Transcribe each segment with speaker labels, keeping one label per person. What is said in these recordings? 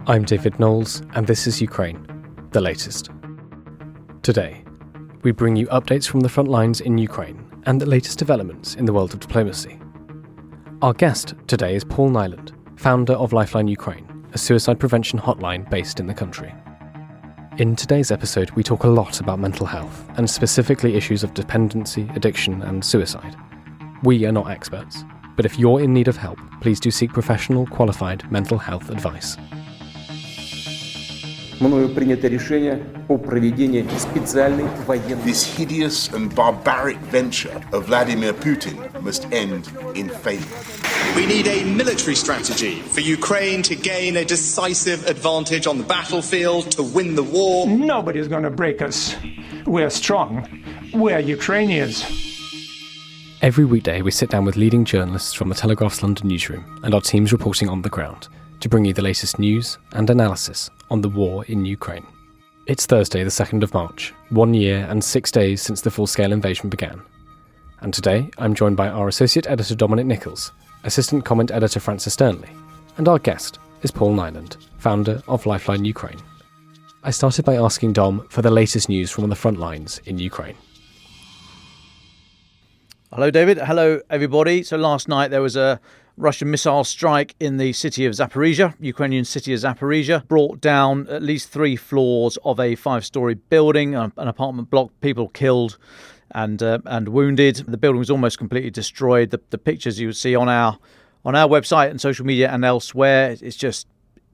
Speaker 1: I'm David Knowles, and this is Ukraine, the latest. Today, we bring you updates from the front lines in Ukraine and the latest developments in the world of diplomacy. Our guest today is Paul Niland, founder of Lifeline Ukraine, a suicide prevention hotline based in the country. In today's episode, we talk a lot about mental health, and specifically issues of dependency, addiction, and suicide. We are not experts, but if you're in need of help, please do seek professional, qualified mental health advice.
Speaker 2: This hideous and barbaric venture of Vladimir Putin must end in failure.
Speaker 3: We need a military strategy for Ukraine to gain a decisive advantage on the battlefield, to win the war.
Speaker 4: Nobody's going to break us. We're strong. We're Ukrainians.
Speaker 1: Every weekday, we sit down with leading journalists from the Telegraph's London newsroom and our teams reporting on the ground to bring you the latest news and analysis on the war in Ukraine. It's Thursday, the 2nd of March, 1 year and 6 days since the full-scale invasion began. And today, I'm joined by our Associate Editor Dominic Nichols, Assistant Comment Editor Francis Sternley, and our guest is Paul Niland, founder of Lifeline Ukraine. I started by asking Dom for the latest news from the front lines in Ukraine.
Speaker 5: Hello, David. Hello, everybody. So last night there was a Russian missile strike in the city of Zaporizhia, Ukrainian city of Zaporizhia, brought down at least 3 floors of a 5-story building, an apartment block, people killed and wounded. The building was almost completely destroyed. The pictures you see on our website and social media and elsewhere, it's just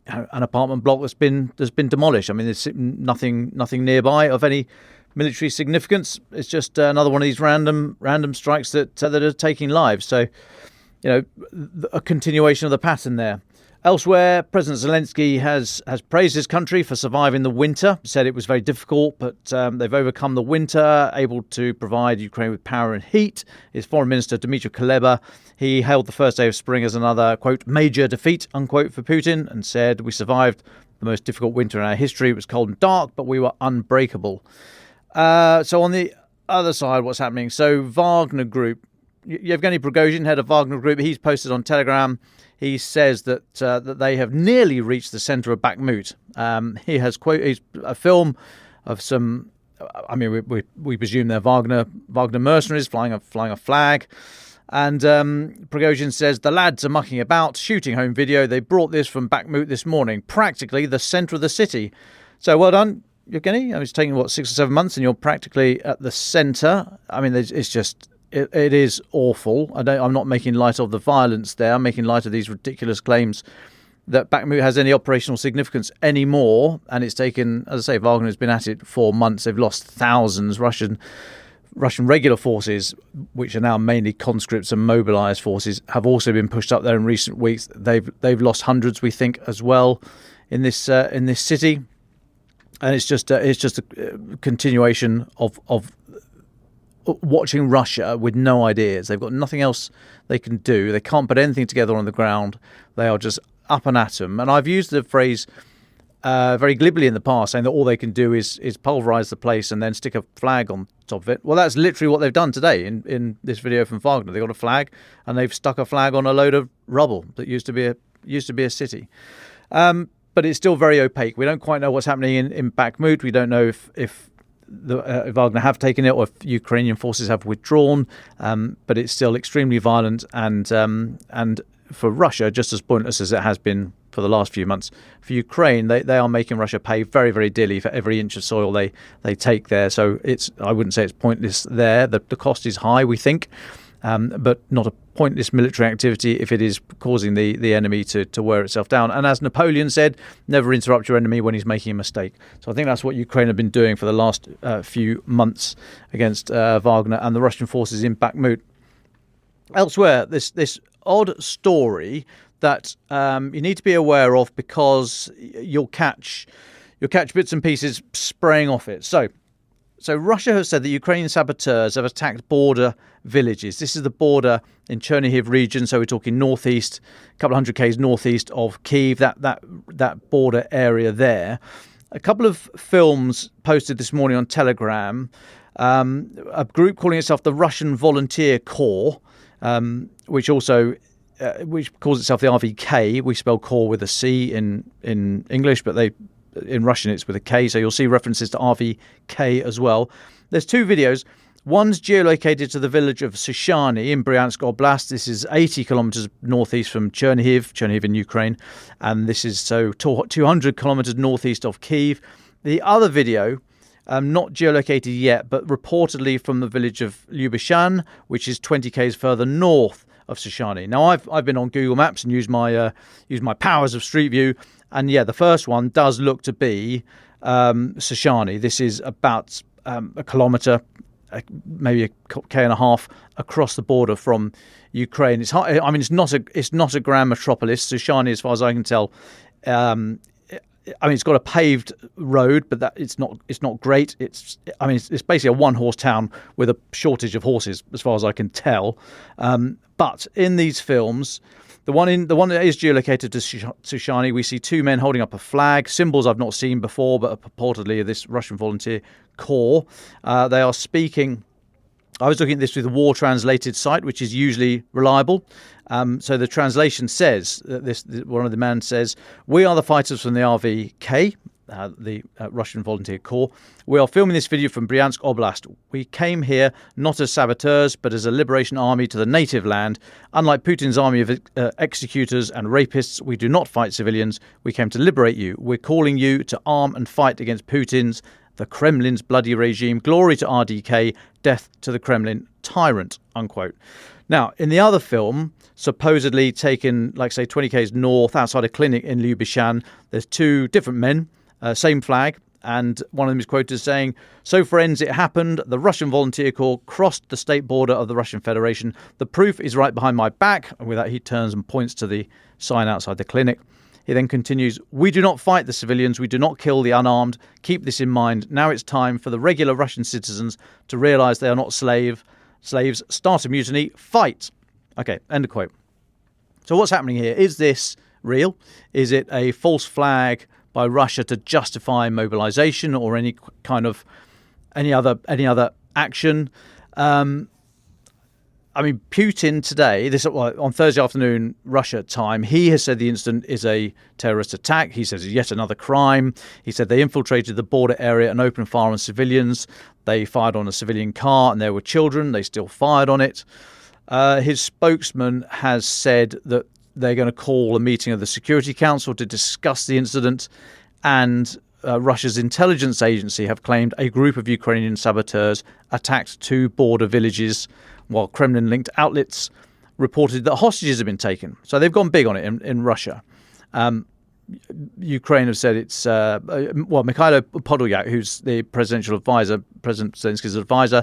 Speaker 5: an apartment block that's been demolished. I mean, there's nothing nearby of any military significance. It's just another one of these random strikes that are taking lives. So, you know, a continuation of the pattern there. Elsewhere, President Zelensky has praised his country for surviving the winter. He said it was very difficult, but they've overcome the winter, able to provide Ukraine with power and heat. His Foreign Minister, Dmytro Kuleba, he hailed the first day of spring as another, quote, major defeat, unquote, for Putin, and said, we survived the most difficult winter in our history. It was cold and dark, but we were unbreakable. So on the other side, what's happening? So Wagner Group, Yevgeny Prigozhin, head of Wagner Group, he's posted on Telegram. He says that they have nearly reached the centre of Bakhmut. He has quoted a film of some. I mean, we presume they're Wagner mercenaries flying a flag. And Prigozhin says the lads are mucking about, shooting home video. They brought this from Bakhmut this morning, practically the centre of the city. So well done, Yevgeny. It's taken 6 or 7 months, and you're practically at the centre. I mean, it's just. It is awful. I'm not making light of the violence there. I'm making light of these ridiculous claims that Bakhmut has any operational significance anymore. And it's taken, as I say, Wagner has been at it for months. They've lost thousands. Russian regular forces, which are now mainly conscripts and mobilised forces, have also been pushed up there in recent weeks. They've lost hundreds, we think, as well in this city. And it's just a continuation of watching Russia with no ideas. They've got nothing else they can do. They can't put anything together on the ground. They are just up and at them. And I've used the phrase very glibly in the past, saying that all they can do is pulverise the place and then stick a flag on top of it. Well, that's literally what they've done today in this video from Wagner. They got a flag and they've stuck a flag on a load of rubble that used to be a city. But it's still very opaque. We don't quite know what's happening in Bakhmut. We don't know if Wagner have taken it or if Ukrainian forces have withdrawn, but it's still extremely violent and for Russia just as pointless as it has been for the last few months. For Ukraine, they are making Russia pay very, very dearly for every inch of soil they take there. So I wouldn't say it's pointless there. The cost is high, we think, but not a pointless military activity if it is causing the enemy to wear itself down. And as Napoleon said, never interrupt your enemy when he's making a mistake. So I think that's what Ukraine have been doing for the last few months against Wagner and the Russian forces in Bakhmut. Elsewhere, this odd story that you need to be aware of because you'll catch bits and pieces spraying off it. So Russia has said that Ukrainian saboteurs have attacked border villages. This is the border in Chernihiv region, so we're talking northeast, a couple of hundred k's northeast of Kyiv, that border area there. A couple of films posted this morning on Telegram. A group calling itself the Russian Volunteer Corps, which also which calls itself the RVK. We spell core with a C in English, but in Russian it's with a K. So you'll see references to RVK as well. There's two videos. One's geolocated to the village of Sushany in Bryansk Oblast. This is 80 kilometers northeast from Chernihiv in Ukraine. And this is 200 kilometers northeast of Kyiv. The other video, not geolocated yet, but reportedly from the village of Lyubyshan, which is 20 k's further north of Sushany. Now, I've been on Google Maps and used my powers of Street View. And yeah, the first one does look to be Sushany. This is about a kilometre, maybe a K and a half across the border from Ukraine. It's hard, I mean, it's not a grand metropolis. Sushany, as far as I can tell, I mean, it's got a paved road, but it's not great. It's basically a one-horse town with a shortage of horses, as far as I can tell. But in these films, the one that is geolocated to Sushany, we see two men holding up a flag, symbols I've not seen before, but purportedly of this Russian volunteer corps. They are speaking. I was looking at this with the war translated site, which is usually reliable. So the translation says that one of the men says, "We are the fighters from the RVK." The Russian Volunteer Corps. We are filming this video from Bryansk Oblast. We came here not as saboteurs, but as a liberation army to the native land. Unlike Putin's army of executors and rapists, we do not fight civilians. We came to liberate you. We're calling you to arm and fight against Putin's, the Kremlin's bloody regime. Glory to RDK, death to the Kremlin tyrant, unquote. Now, in the other film, supposedly taken, like say, 20 k's north outside a clinic in Lyubyshan, there's two different men. Same flag, and one of them is quoted as saying, "So friends, it happened. The Russian Volunteer Corps crossed the state border of the Russian Federation. The proof is right behind my back." And with that, he turns and points to the sign outside the clinic. He then continues, "We do not fight the civilians. We do not kill the unarmed. Keep this in mind. Now it's time for the regular Russian citizens to realize they are not slaves. Start a mutiny. Fight." Okay, end of quote. So what's happening here? Is this real? Is it a false flag by Russia to justify mobilization or any other action? I mean, Putin today, on Thursday afternoon, Russia time, he has said the incident is a terrorist attack. He says it's yet another crime. He said they infiltrated the border area and opened fire on civilians. They fired on a civilian car and there were children. They still fired on it. His spokesman has said that they're going to call a meeting of the Security Council to discuss the incident, and Russia's intelligence agency have claimed a group of Ukrainian saboteurs attacked two border villages, while Kremlin-linked outlets reported that hostages have been taken. So they've gone big on it in Russia. Ukraine have said it's Mikhailo Podolyak, who's the presidential advisor, President Zelensky's advisor.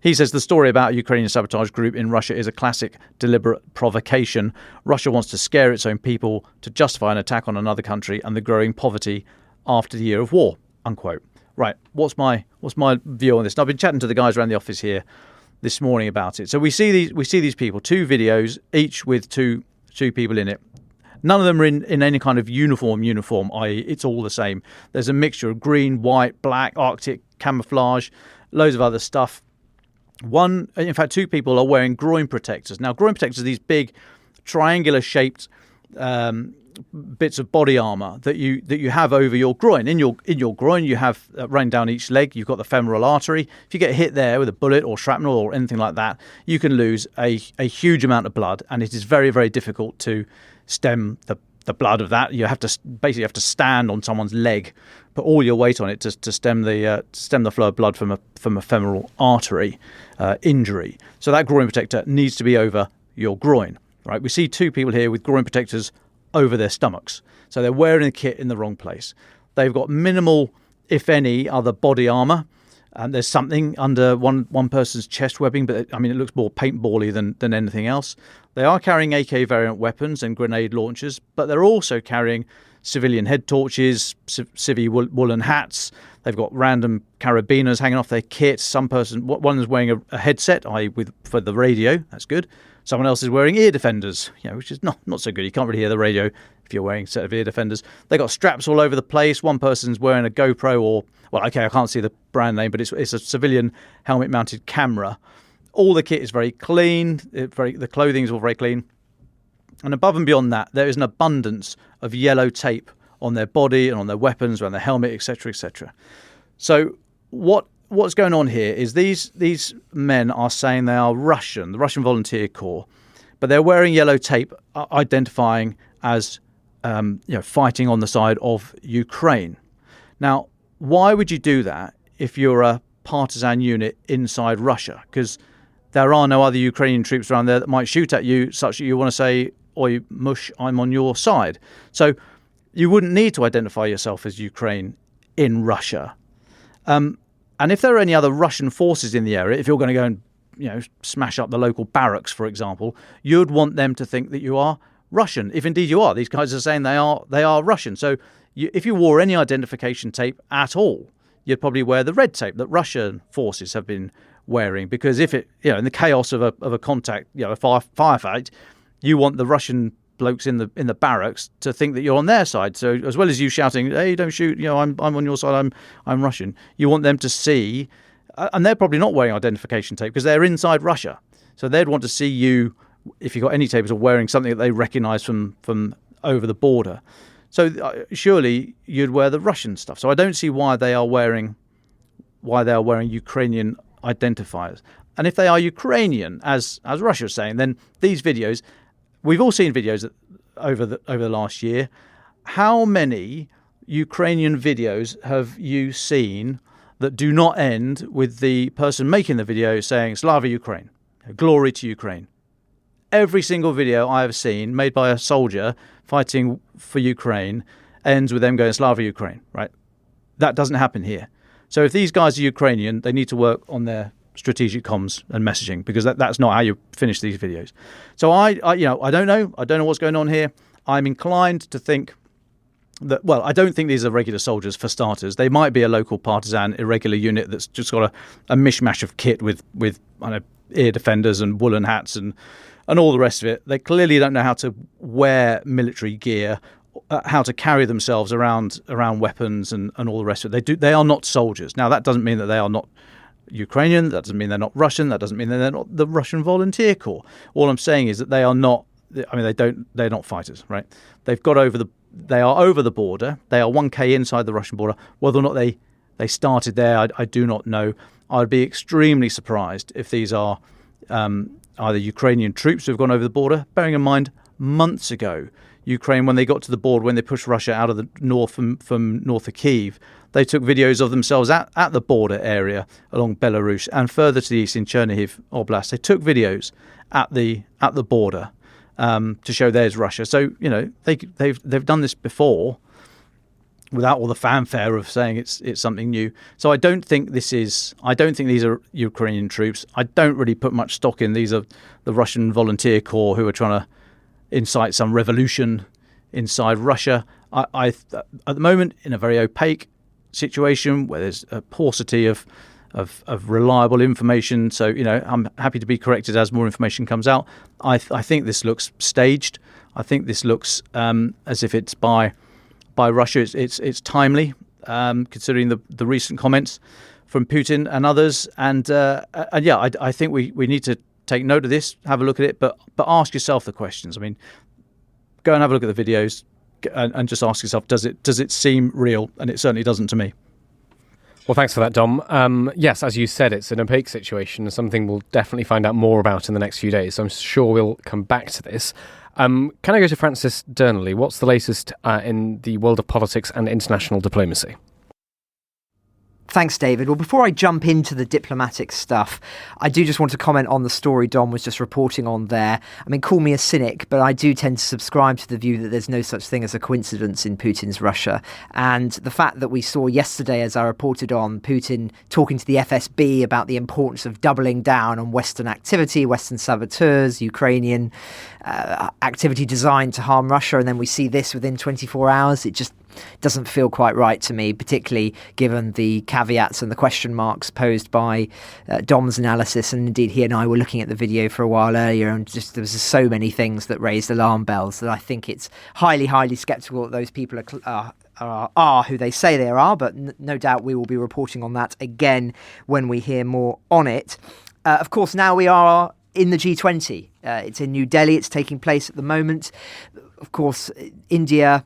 Speaker 5: He says the story about a Ukrainian sabotage group in Russia is a classic deliberate provocation. Russia wants to scare its own people to justify an attack on another country and the growing poverty after the year of war, unquote. Right, what's my view on this? And I've been chatting to the guys around the office here this morning about it. So we see these people, two videos, each with two people in it. None of them are in any kind of uniform, i.e. it's all the same. There's a mixture of green, white, black, Arctic, camouflage, loads of other stuff. Two people are wearing groin protectors. Now, groin protectors are these big triangular-shaped bits of body armor that you have over your groin. In your groin, you have running down each leg. You've got the femoral artery. If you get hit there with a bullet or shrapnel or anything like that, you can lose a huge amount of blood, and it is very, very difficult to stem the blood of that. You have to stand on someone's leg, put all your weight on it to stem the flow of blood from a femoral artery injury. So that groin protector needs to be over your groin. Right? We see two people here with groin protectors over their stomachs. So they're wearing the kit in the wrong place. They've got minimal, if any, other body armor. There's something under one person's chest webbing, but I mean, it looks more paintball-y than anything else. They are carrying AK variant weapons and grenade launchers, but they're also carrying civilian head torches, civvy woolen hats. They've got random carabiners hanging off their kit. One is wearing a headset, for the radio. That's good. Someone else is wearing ear defenders, which is not so good. You can't really hear the radio if you're wearing a set of ear defenders. They got straps all over the place. One person's wearing a GoPro I can't see the brand name, but it's a civilian helmet-mounted camera. All the kit is very clean. The clothing is all very clean. And above and beyond that, there is an abundance of yellow tape on their body and on their weapons, around their helmet, etc., etc. So what's going on here is these men are saying they are Russian, the Russian Volunteer Corps, but they're wearing yellow tape identifying as fighting on the side of Ukraine. Now, why would you do that if you're a partisan unit inside Russia? Because there are no other Ukrainian troops around there that might shoot at you such that you want to say, "Oi, mush, I'm on your side." So you wouldn't need to identify yourself as Ukraine in Russia. And if there are any other Russian forces in the area, if you're going to go and smash up the local barracks, for example, you'd want them to think that you are Russian, if indeed you are. These guys are saying they are Russian. So if you wore any identification tape at all, you'd probably wear the red tape that Russian forces have been wearing, because if it, in the chaos of a contact, a firefight, you want the Russian blokes in the barracks to think that you're on their side. So as well as you shouting, "Hey, don't shoot! I'm on your side. I'm Russian." You want them to see, and they're probably not wearing identification tape because they're inside Russia. So they'd want to see you, if you got any tapes, or wearing something that they recognise from over the border. So surely you'd wear the Russian stuff. So I don't see why they are wearing Ukrainian identifiers. And if they are Ukrainian, as Russia is saying, then these videos, we've all seen videos over the last year. How many Ukrainian videos have you seen that do not end with the person making the video saying "Slava Ukraine," "Glory to Ukraine"? Every single video I have seen made by a soldier fighting for Ukraine ends with them going "Slava Ukraine," right? That doesn't happen here. So if these guys are Ukrainian, they need to work on their strategic comms and messaging, because that's not how you finish these videos. So I don't know. I don't know what's going on here. I'm inclined to think that, well, I don't think these are regular soldiers, for starters. They might be a local partisan irregular unit that's just got a mishmash of kit with ear defenders and woolen hats and all the rest of it. They clearly don't know how to wear military gear, how to carry themselves around weapons and all the rest of it. They are not soldiers. Now, that doesn't mean that they are not Ukrainian. That doesn't mean they're not Russian. That doesn't mean that they're not the Russian Volunteer Corps. All I'm saying is that they are not. I mean, they're not fighters, right? They are over the border. They are 1K inside the Russian border. Whether or not they started there, I do not know. I'd be extremely surprised if these are either Ukrainian troops who have gone over the border. Bearing in mind, months ago, Ukraine, when they got to the border, when they pushed Russia out of the north from north of Kyiv, they took videos of themselves at the border area along Belarus and further to the east in Chernihiv Oblast. They took videos at the border to show there's Russia. So they've done this before without all the fanfare of saying it's something new. So I don't think these are Ukrainian troops. I don't really put much stock in these are the Russian Volunteer Corps who are trying to incite some revolution inside Russia. I at the moment, in a very opaque situation where there's a paucity of reliable information, so I'm happy to be corrected as more information comes out. I think this looks staged. I think this looks as if it's by Russia. It's timely, considering the recent comments from Putin and others. And I think we need to take note of this, have a look at it, but ask yourself the questions. I mean, go and have a look at the videos and just ask yourself, does it seem real? And it certainly doesn't to me.
Speaker 1: Well, thanks for that, Dom. Yes, as you said, it's an opaque situation, something we'll definitely find out more about in the next few days. So I'm sure we'll come back to this. Can I go to Francis Durnley? What's the latest in the world of politics and international diplomacy?
Speaker 6: Thanks, David. Well, before I jump into the diplomatic stuff, I do just want to comment on the story Dom was just reporting on there. I mean, call me a cynic, but I do tend to subscribe to the view that there's no such thing as a coincidence in Putin's Russia. And the fact that we saw yesterday, as I reported on, Putin talking to the FSB about the importance of doubling down on Western activity, Western saboteurs, Ukrainian activity designed to harm Russia, and then we see this within 24 hours, it just doesn't feel quite right to me, particularly given the caveats and the question marks posed by Dom's analysis. And indeed, he and I were looking at the video for a while earlier, and there was just so many things that raised alarm bells that I think it's highly, highly sceptical that those people are who they say they are. But no doubt we will be reporting on that again when we hear more on it. Of course, now we are in the G20. It's in New Delhi. It's taking place at the moment. Of course, India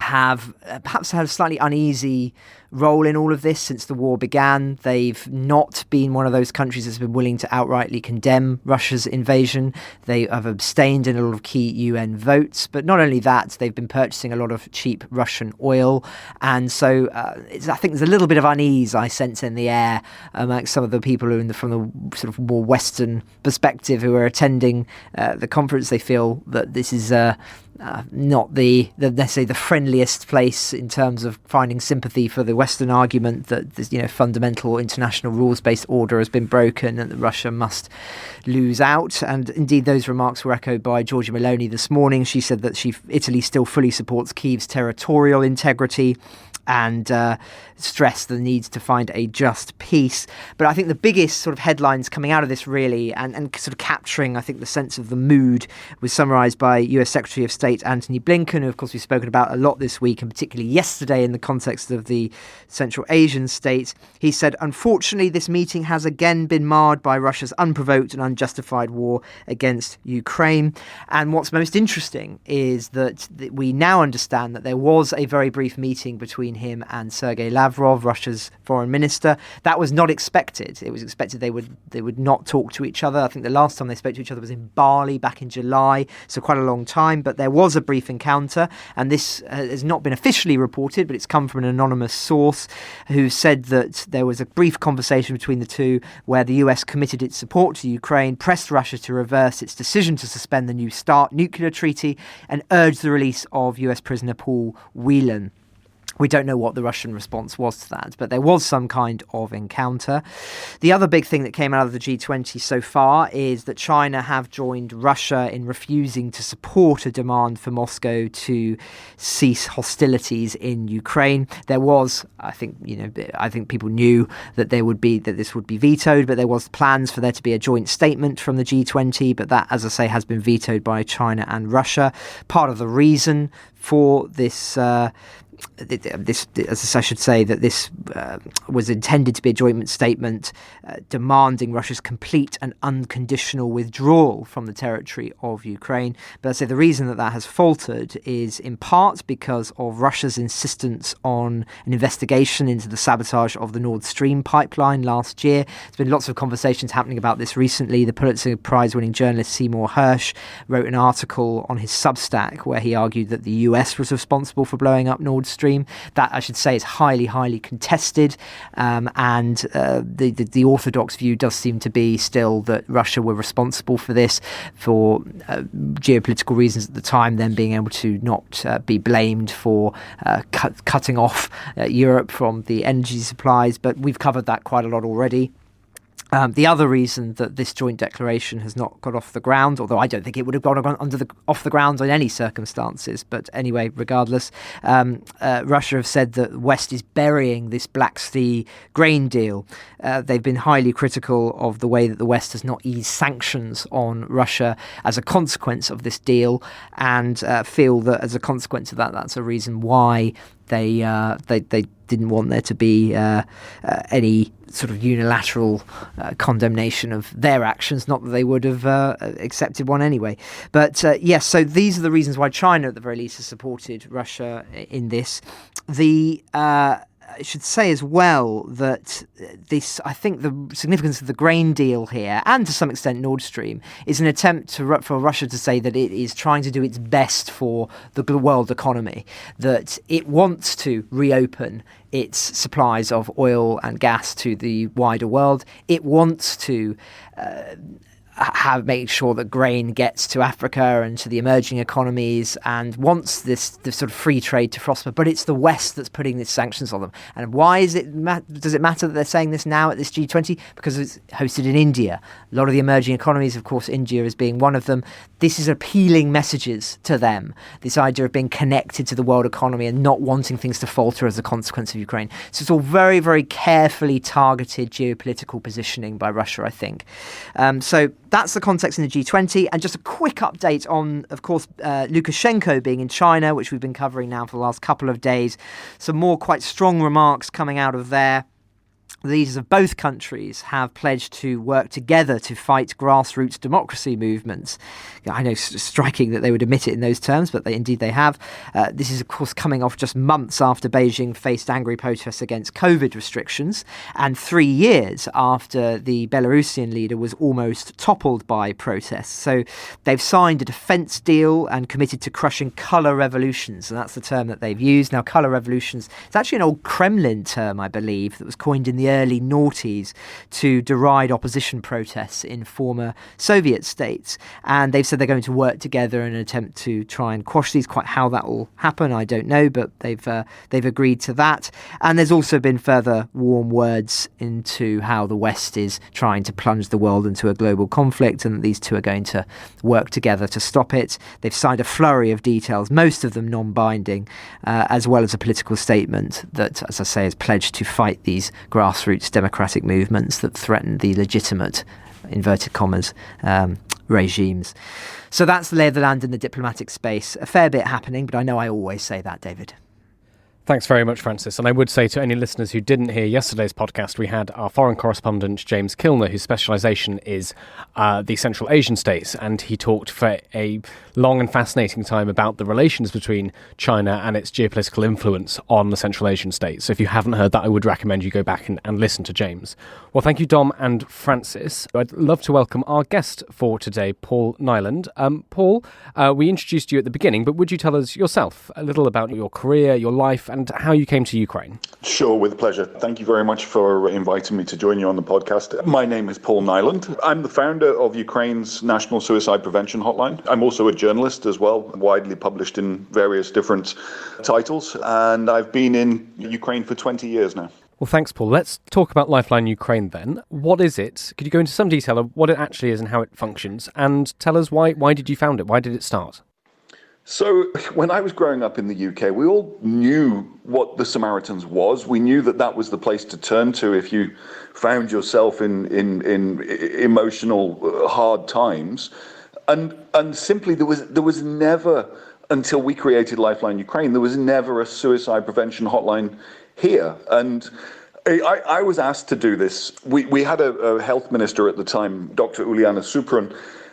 Speaker 6: have perhaps had a slightly uneasy role in all of this since the war began. They've not been one of those countries that's been willing to outrightly condemn Russia's invasion. They have abstained in a lot of key UN votes. But not only that, they've been purchasing a lot of cheap Russian oil. And so I think there's a little bit of unease I sense in the air amongst some of the people who from the sort of more Western perspective who are attending the conference. They feel that this is not the necessarily the friendliest place in terms of finding sympathy for the Western argument that this, fundamental international rules-based order has been broken and that Russia must lose out. And indeed, those remarks were echoed by Giorgia Meloni this morning. She said that Italy still fully supports Kyiv's territorial integrity and stress the need to find a just peace. But I think the biggest sort of headlines coming out of this really and sort of capturing, I think, the sense of the mood was summarised by US Secretary of State Antony Blinken, who of course we've spoken about a lot this week and particularly yesterday in the context of the Central Asian states. He said, unfortunately, this meeting has again been marred by Russia's unprovoked and unjustified war against Ukraine. And what's most interesting is that we now understand that there was a very brief meeting between him and Sergei Lavrov, Russia's foreign minister. That was not expected. It was expected they would not talk to each other. I think the last time they spoke to each other was in Bali back in July, so quite a long time. But there was a brief encounter, and this has not been officially reported, but it's come from an anonymous source who said that there was a brief conversation between the two where the US committed its support to Ukraine, pressed Russia to reverse its decision to suspend the New START nuclear treaty, and urged the release of US prisoner Paul Niland. We don't know what the Russian response was to that, but there was some kind of encounter. The other big thing that came out of the G20 so far is that China have joined Russia in refusing to support a demand for Moscow to cease hostilities in Ukraine. There was, I think people knew that this would be vetoed, but there was plans for there to be a joint statement from the G20, but that, as I say, has been vetoed by China and Russia. Part of the reason for this as I should say, that this was intended to be a joint statement demanding Russia's complete and unconditional withdrawal from the territory of Ukraine. But I say the reason that has faltered is in part because of Russia's insistence on an investigation into the sabotage of the Nord Stream pipeline last year. There's been lots of conversations happening about this recently. The Pulitzer Prize-winning journalist Seymour Hersh wrote an article on his Substack where he argued that the US was responsible for blowing up Nord Stream. That, I should say, is highly, highly contested, and the orthodox view does seem to be still that Russia were responsible for this for geopolitical reasons at the time, then being able to not be blamed for cutting off Europe from the energy supplies. But we've covered that quite a lot already. The other reason that this joint declaration has not got off the ground, although I don't think it would have gone off the ground in any circumstances, but anyway, regardless, Russia have said that the West is burying this Black Sea grain deal. They've been highly critical of the way that the West has not eased sanctions on Russia as a consequence of this deal, and feel that as a consequence of that, that's a reason why they didn't want there to be any sort of unilateral condemnation of their actions, not that they would have accepted one anyway. But yes, so these are the reasons why China, at the very least, has supported Russia in this. I should say as well that I think the significance of the grain deal here, and to some extent Nord Stream, is an attempt for Russia to say that it is trying to do its best for the world economy, that it wants to reopen its supplies of oil and gas to the wider world. It wants to make sure that grain gets to Africa and to the emerging economies, and wants this sort of free trade to prosper. But it's the West that's putting these sanctions on them. And why does it matter that they're saying this now at this G20? Because it's hosted in India. A lot of the emerging economies, of course, India is being one of them. This is appealing messages to them. This idea of being connected to the world economy and not wanting things to falter as a consequence of Ukraine. So it's all very, very carefully targeted geopolitical positioning by Russia, I think. So that's the context in the G20. And just a quick update on, of course, Lukashenko being in China, which we've been covering now for the last couple of days. Some more quite strong remarks coming out of there. the leaders of both countries have pledged to work together to fight grassroots democracy movements. I know it's striking that they would admit it in those terms, but indeed they have. This is, of course, coming off just months after Beijing faced angry protests against COVID restrictions, and 3 years after the Belarusian leader was almost toppled by protests. So they've signed a defence deal and committed to crushing colour revolutions, and that's the term that they've used. Now, colour revolutions, it's actually an old Kremlin term, I believe, that was coined in the early noughties to deride opposition protests in former Soviet states. And they've said they're going to work together in an attempt to try and quash these. Quite how that will happen, I don't know, but they've agreed to that. And there's also been further warm words into how the West is trying to plunge the world into a global conflict, and these two are going to work together to stop it. They've signed a flurry of details, most of them non-binding, as well as a political statement that, as I say, has pledged to fight these grassroots democratic movements that threaten the legitimate, inverted commas, regimes. So that's the lay of the land in the diplomatic space. A fair bit happening, but I know I always say that, David.
Speaker 1: Thanks very much, Francis. And I would say to any listeners who didn't hear yesterday's podcast, we had our foreign correspondent, James Kilner, whose specialisation is the Central Asian states. And he talked for a long and fascinating time about the relations between China and its geopolitical influence on the Central Asian states. So if you haven't heard that, I would recommend you go back and listen to James. Well, thank you, Dom and Francis. I'd love to welcome our guest for today, Paul Niland. Paul, we introduced you at the beginning, but would you tell us yourself a little about your career, your life, and how you came to Ukraine?
Speaker 7: Sure, with pleasure. Thank you very much for inviting me to join you on the podcast. My name is Paul Niland. I'm the founder of Ukraine's National Suicide Prevention Hotline. I'm also a journalist as well, widely published in various different titles, and I've been in Ukraine for 20 years now.
Speaker 1: Well, thanks, Paul. Let's talk about Lifeline Ukraine then. What is it? Could you go into some detail of what it actually is and how it functions? And tell us why did you found it? Why did it start?
Speaker 7: So when I was growing up in the UK, we all knew what the Samaritans was. We knew that that was the place to turn to if you found yourself in emotional hard times. And simply there was never, until we created Lifeline Ukraine, there was never a suicide prevention hotline here. And I was asked to do this. We had a health minister at the time, Dr. Uliana Supran.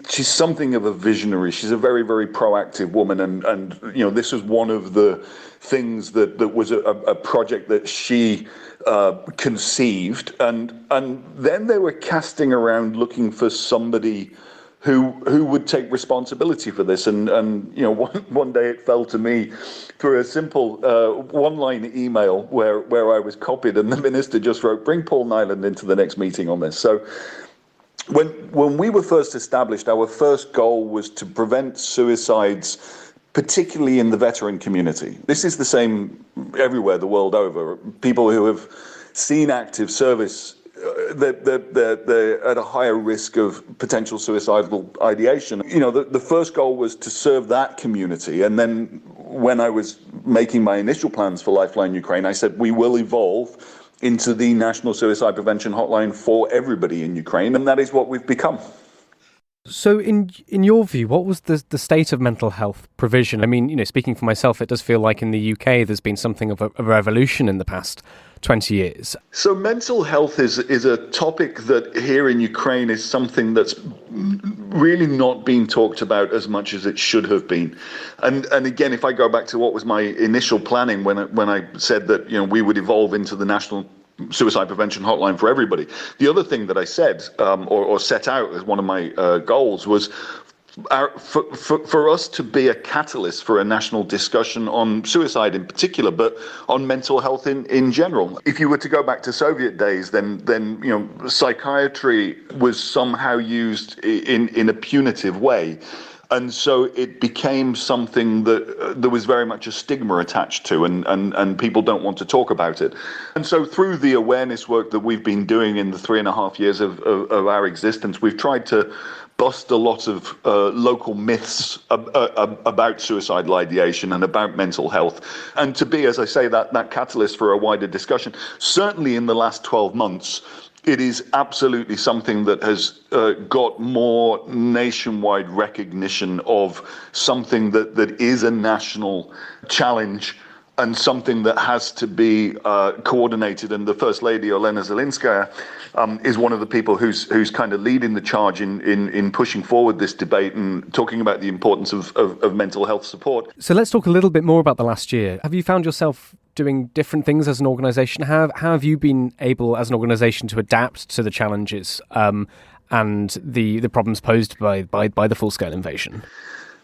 Speaker 7: She's something of a visionary. She's a very, very proactive woman. And you know, this was one of the things that was a project that she conceived. And then they were casting around looking for somebody who would take responsibility for this. And you know, one day it fell to me through a simple one-line email where I was copied, and the minister just wrote, "Bring Paul Niland into the next meeting on this." So when we were first established, our first goal was to prevent suicides, particularly in the veteran community. This is the same everywhere the world over. People who have seen active service, they're at a higher risk of potential suicidal ideation. You know, the first goal was to serve that community. And then when I was making my initial plans for Lifeline Ukraine, I said, we will evolve into the National Suicide Prevention Hotline for everybody in Ukraine. And that is what we've become.
Speaker 1: So in your view, what was the state of mental health provision? I mean, you know, speaking for myself, it does feel like in the UK there's been something of a revolution in the past 20 years.
Speaker 7: So mental health is a topic that here in Ukraine is something that's really not being talked about as much as it should have been. And again, if I go back to what was my initial planning when I said that, you know, we would evolve into the National Suicide Prevention Hotline for everybody. The other thing that I said or set out as one of my goals was for us to be a catalyst for a national discussion on suicide in particular, but on mental health in general. If you were to go back to Soviet days, then you know, psychiatry was somehow used in a punitive way. And so it became something that there was very much a stigma attached to, and people don't want to talk about it. And so through the awareness work that we've been doing in the 3.5 years of our existence, we've tried to bust a lot of local myths about suicidal ideation and about mental health, and to be, as I say, that catalyst for a wider discussion. Certainly in the last 12 months, it is absolutely something that has got more nationwide recognition of something that is a national challenge something that has to be coordinated. And the First Lady, Olena Zelenskaya, is one of the people who's kind of leading the charge in pushing forward this debate and talking about the importance of mental health support.
Speaker 1: So let's talk a little bit more about the last year. Have you found yourself doing different things as an organisation? How have you been able as an organisation to adapt to the challenges and the problems posed by the full-scale invasion?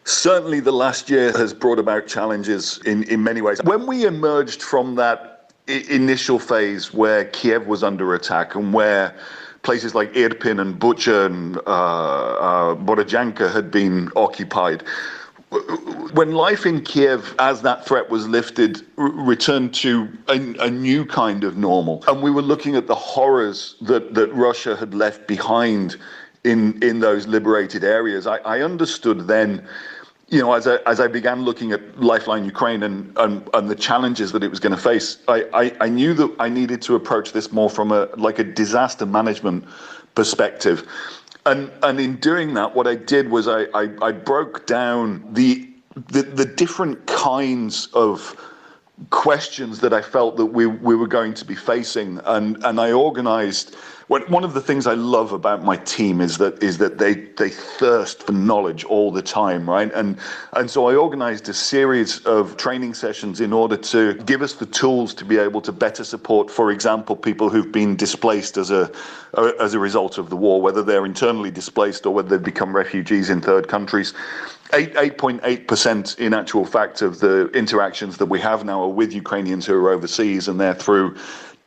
Speaker 7: Certainly the last year has brought about challenges in many ways. When we emerged from that initial phase where Kiev was under attack and where places like Irpin and Bucha and Borodyanka had been occupied, when life in Kiev, as that threat was lifted, returned to a new kind of normal, and we were looking at the horrors that Russia had left behind in those liberated areas, I understood then, as I began looking at Lifeline Ukraine and the challenges that it was going to face, I knew that I needed to approach this more from a disaster management perspective. And in doing that, what I did was I broke down the different kinds of questions that I felt that we were going to be facing, and I organized. One of the things I love about my team is that they thirst for knowledge all the time, right? And so I organized a series of training sessions in order to give us the tools to be able to better support, for example, people who've been displaced as a result of the war, whether they're internally displaced or whether they've become refugees in third countries. 8.8% in actual fact of the interactions that we have now are with Ukrainians who are overseas, and they're through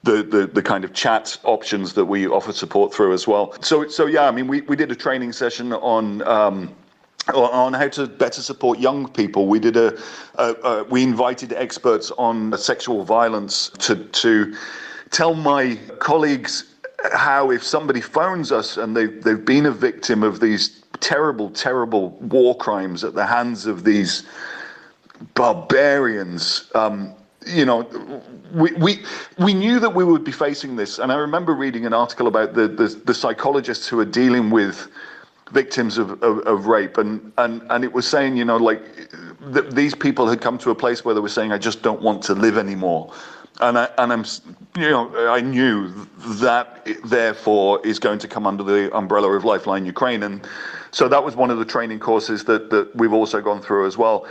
Speaker 7: the kind of chat options that we offer support through as well. So yeah, I mean, we did a training session on how to better support young people. We did we invited experts on sexual violence to tell my colleagues how, if somebody phones us and they've been a victim of these terrible war crimes at the hands of these barbarians, we knew that we would be facing this. And I remember reading an article about the psychologists who are dealing with victims of rape, and it was saying, these people had come to a place where they were saying, I just don't want to live anymore. And I knew that therefore is going to come under the umbrella of Lifeline Ukraine. And so that was one of the training courses that we've also gone through as well.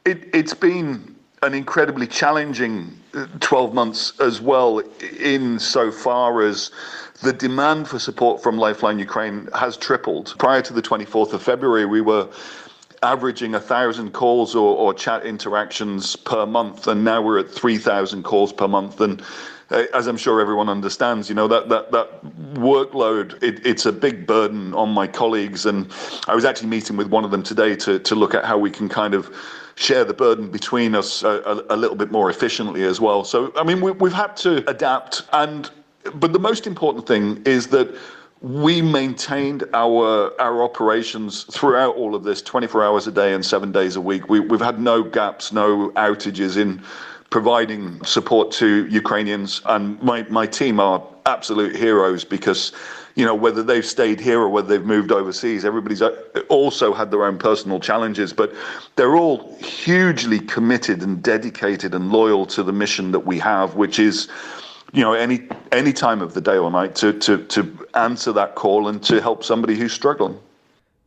Speaker 7: It's been an incredibly challenging 12 months as well, in so far as the demand for support from Lifeline Ukraine has tripled. Prior to the 24th of February, we were averaging 1,000 calls or chat interactions per month, and now we're at 3,000 calls per month. And as I'm sure everyone understands, that workload, it's a big burden on my colleagues. And I was actually meeting with one of them today to look at how we can kind of share the burden between us a little bit more efficiently as well. So, I mean, we've had to adapt, but the most important thing is that we maintained our operations throughout all of this, 24 hours a day and 7 days a week. We've had no gaps, no outages in providing support to Ukrainians, and my team are absolute heroes because, whether they've stayed here or whether they've moved overseas, everybody's also had their own personal challenges, but they're all hugely committed and dedicated and loyal to the mission that we have, which is, any time of the day or night to answer that call and to help somebody who's struggling.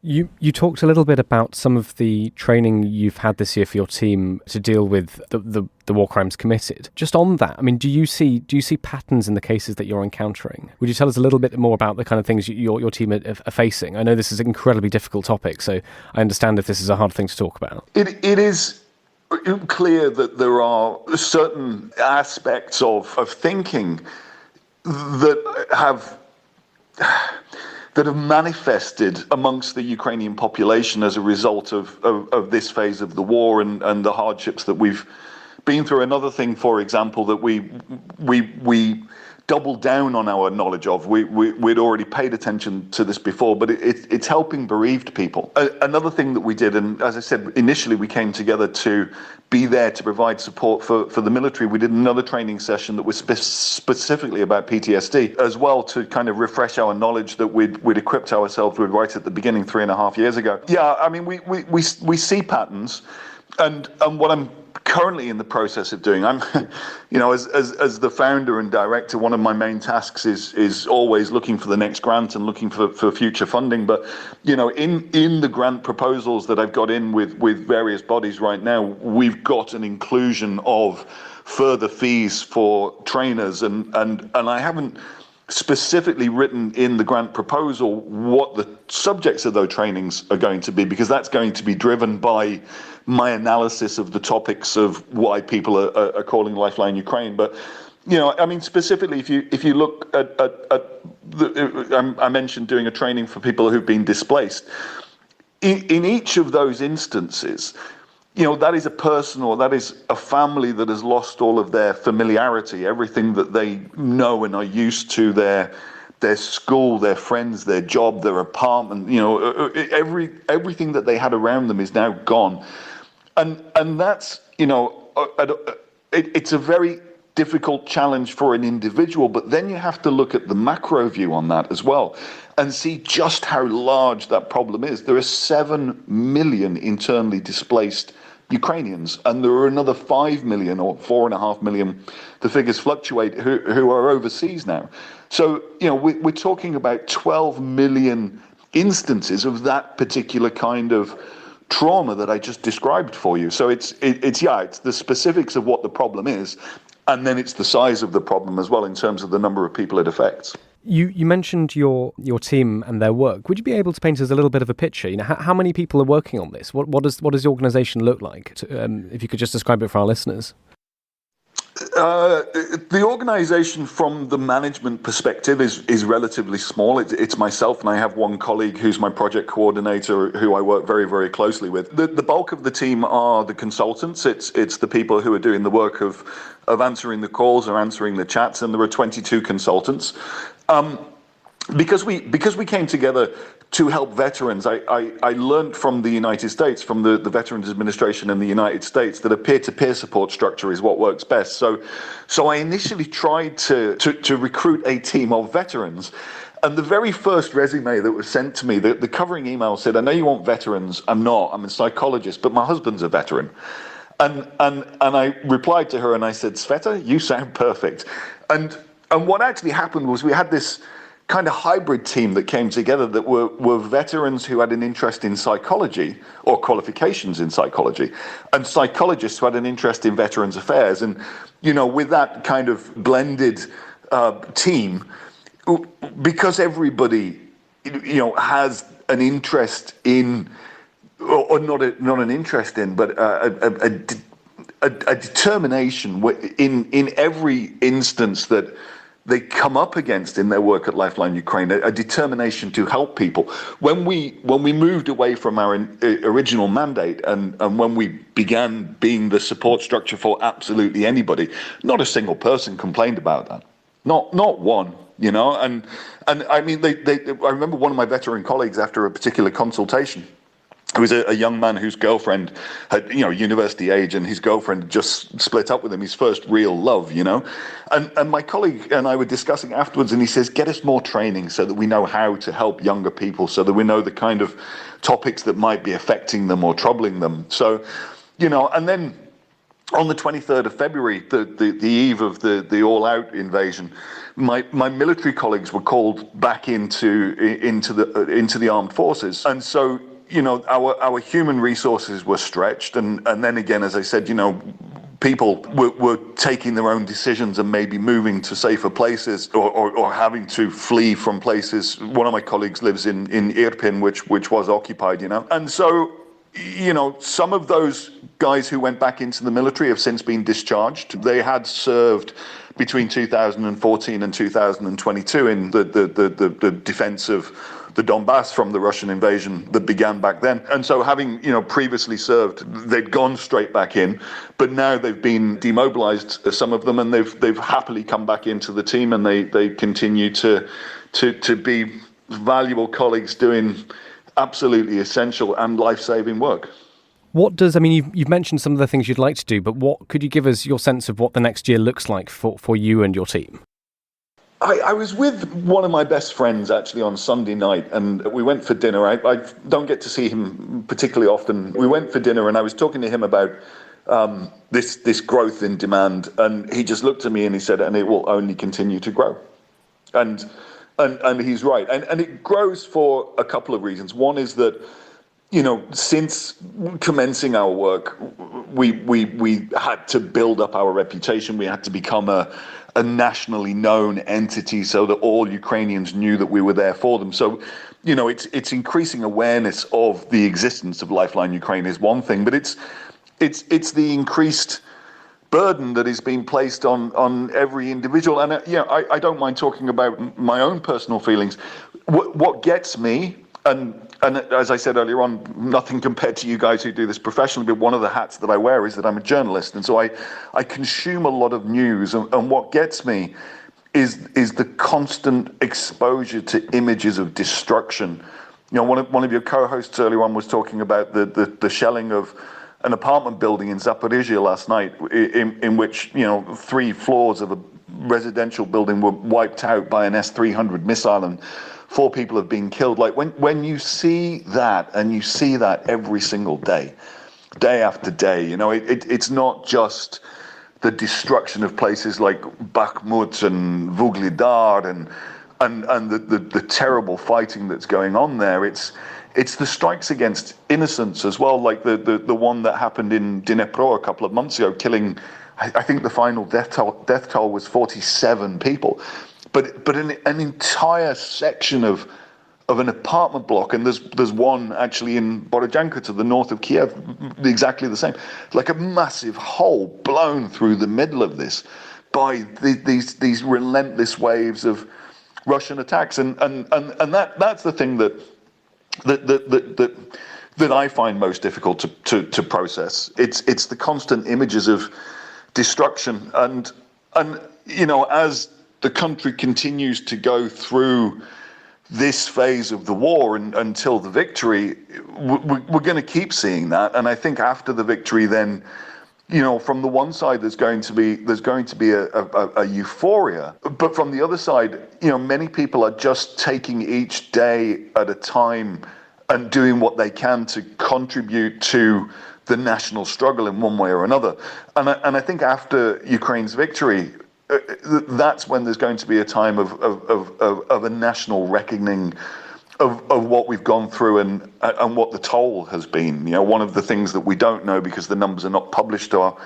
Speaker 1: You talked a little bit about some of the training you've had this year for your team to deal with the war crimes committed. Just on that, I mean, do you see patterns in the cases that you're encountering? Would you tell us a little bit more about the kind of things your team are facing? I know this is an incredibly difficult topic, so I understand if this is a hard thing to talk about.
Speaker 7: It is clear that there are certain aspects of thinking that have manifested amongst the Ukrainian population as a result of this phase of the war and the hardships that we've been through. Another thing, for example, that we doubled down on our knowledge of. We'd already paid attention to this before, but it's helping bereaved people. Another thing that we did, and as I said, initially we came together to be there to provide support for the military. We did another training session that was specifically about PTSD as well, to kind of refresh our knowledge that we'd equipped ourselves with right at the beginning 3.5 years ago. Yeah, I mean, we see patterns, and what I'm currently in the process of doing. I'm, as the founder and director, one of my main tasks is always looking for the next grant and looking for future funding. But, in the grant proposals that I've got in with various bodies right now, we've got an inclusion of further fees for trainers, and I haven't specifically written in the grant proposal what the subjects of those trainings are going to be, because that's going to be driven by my analysis of the topics of why people are calling Lifeline Ukraine. But specifically, if you look at I mentioned doing a training for people who've been displaced. In each of those instances, that is a person or that is a family that has lost all of their familiarity, everything that they know and are used to, their school, their friends, their job, their apartment, everything that they had around them is now gone. And that's, it's a very difficult challenge for an individual, but then you have to look at the macro view on that as well and see just how large that problem is. There are 7 million internally displaced Ukrainians, and there are another 5 million or 4.5 million, the figures fluctuate, who are overseas now. So, we're talking about 12 million instances of that particular kind of trauma that I just described for you. So it's the specifics of what the problem is, and then it's the size of the problem as well in terms of the number of people it affects.
Speaker 1: You mentioned your team and their work. Would you be able to paint us a little bit of a picture? How many people are working on this? What does the organisation look like? If you could just describe it for our listeners.
Speaker 7: The organisation from the management perspective is relatively small. It's myself, and I have one colleague who's my project coordinator who I work very, very closely with. The bulk of the team are the consultants. It's the people who are doing the work of answering the calls or answering the chats, and there are 22 consultants. Because we came together to help veterans, I learned from the United States, from the Veterans Administration in the United States, that a peer-to-peer support structure is what works best. So I initially tried to recruit a team of veterans. And the very first resume that was sent to me, the covering email said, "I know you want veterans. I'm not. I'm a psychologist, but my husband's a veteran." And I replied to her and I said, "Sveta, you sound perfect." And what actually happened was we had this kind of hybrid team that came together that were veterans who had an interest in psychology or qualifications in psychology, and psychologists who had an interest in veterans affairs. And, with that kind of blended team, because everybody, has an interest in, or not an interest in, but a determination in every instance that they come up against in their work at Lifeline Ukraine, a determination to help people. When we moved away from our original mandate and when we began being the support structure for absolutely anybody, not a single person complained about that. Not one, and I mean, I remember one of my veteran colleagues after a particular consultation. It was a young man whose girlfriend had, university age, and his girlfriend just split up with him, his first real love, And my colleague and I were discussing afterwards, and he says, "Get us more training so that we know how to help younger people, so that we know the kind of topics that might be affecting them or troubling them." So, and then on the 23rd of February, the eve of the all-out invasion, my military colleagues were called back into the armed forces, and so, our human resources were stretched, and then again, as I said, people were taking their own decisions and maybe moving to safer places or having to flee from places. One of my colleagues lives in Irpin, which was occupied, and so, some of those guys who went back into the military have since been discharged. They had served between 2014 and 2022 in the defense of the Donbass from the Russian invasion that began back then. And so having, previously served, they'd gone straight back in, but now they've been demobilized, some of them, and they've happily come back into the team, and they continue to be valuable colleagues doing absolutely essential and life-saving work.
Speaker 1: You've mentioned some of the things you'd like to do, but what could you give us your sense of what the next year looks like for you and your team?
Speaker 7: I was with one of my best friends actually on Sunday night, and we went for dinner. I don't get to see him particularly often. We went for dinner, and I was talking to him about this growth in demand. And he just looked at me and he said, and it will only continue to grow. And he's right. And it grows for a couple of reasons. One is that, since commencing our work, we had to build up our reputation. We had to become a nationally known entity so that all Ukrainians knew that we were there for them. So, it's increasing awareness of the existence of Lifeline Ukraine is one thing, but it's the increased burden that is being placed on every individual. And I don't mind talking about my own personal feelings. What gets me, and as I said earlier on, nothing compared to you guys who do this professionally, but one of the hats that I wear is that I'm a journalist, and so I consume a lot of news, and what gets me is the constant exposure to images of destruction. One of your co-hosts earlier on was talking about the shelling of an apartment building in Zaporizhia last night, in which 3 floors of a residential building were wiped out by an S-300 missile, and 4 people have been killed. Like when you see that, and you see that every single day after day, it's not just the destruction of places like Bakhmut and Vuglidar and the terrible fighting that's going on there. It's the strikes against innocents as well, like the one that happened in Dnipro a couple of months ago, killing, I think the final death toll was 47 people. But an entire section of an apartment block, and there's one actually in Borodyanka to the north of Kiev, exactly the same, like a massive hole blown through the middle of this by these relentless waves of Russian attacks, and that's the thing that I find most difficult to process. It's the constant images of destruction, and as the country continues to go through this phase of the war until the victory, we're going to keep seeing that. And I think after the victory, then, from the one side, there's going to be a euphoria, but from the other side, many people are just taking each day at a time and doing what they can to contribute to the national struggle in one way or another. And I think after Ukraine's victory, that's when there's going to be a time of a national reckoning of what we've gone through and what the toll has been. One of the things that we don't know, because the numbers are not published, are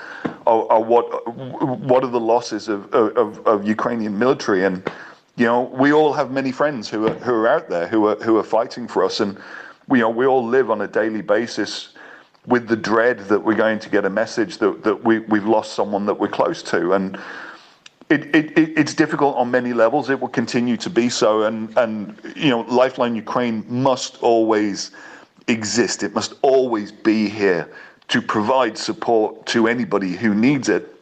Speaker 7: what are the losses of Ukrainian military. And we all have many friends who are out there who are fighting for us, and we all live on a daily basis with the dread that we're going to get a message that we've lost someone that we're close to. And it's difficult on many levels. It will continue to be so, and Lifeline Ukraine must always exist. It must always be here to provide support to anybody who needs it.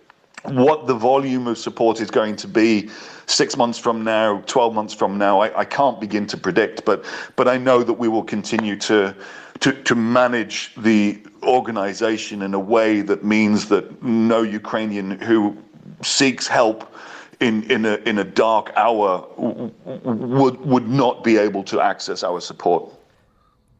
Speaker 7: What the volume of support is going to be 6 months from now, 12 months from now, I can't begin to predict, but I know that we will continue to manage the organization in a way that means that no Ukrainian who seeks help in a dark hour would not be able to access our support.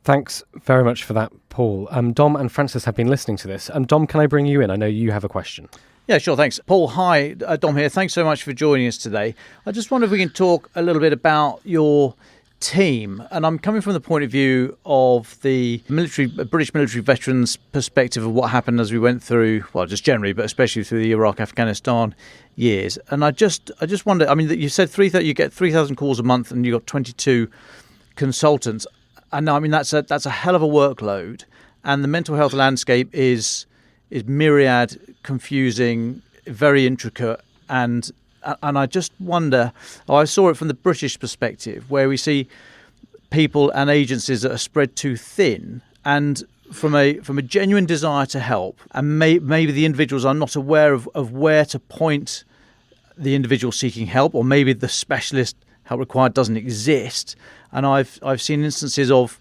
Speaker 1: Thanks very much for that, Paul. Dom and Francis have been listening to this. Dom, can I bring you in? I know you have a question.
Speaker 5: Yeah, sure, thanks. Paul, hi, Dom here. Thanks so much for joining us today. I just wonder if we can talk a little bit about your team, and I'm coming from the point of view of the British military veterans' perspective of what happened as we went through, well, just generally, but especially through the Iraq-Afghanistan years. And I just wonder, you said you get 3,000 calls a month, and you've got 22 consultants, and that's a hell of a workload. And the mental health landscape is myriad, confusing, very intricate, and I just wonder, I saw it from the British perspective, where we see people and agencies that are spread too thin, and from a genuine desire to help, and maybe the individuals are not aware of where to point the individual seeking help, or maybe the specialist help required doesn't exist. And I've seen instances of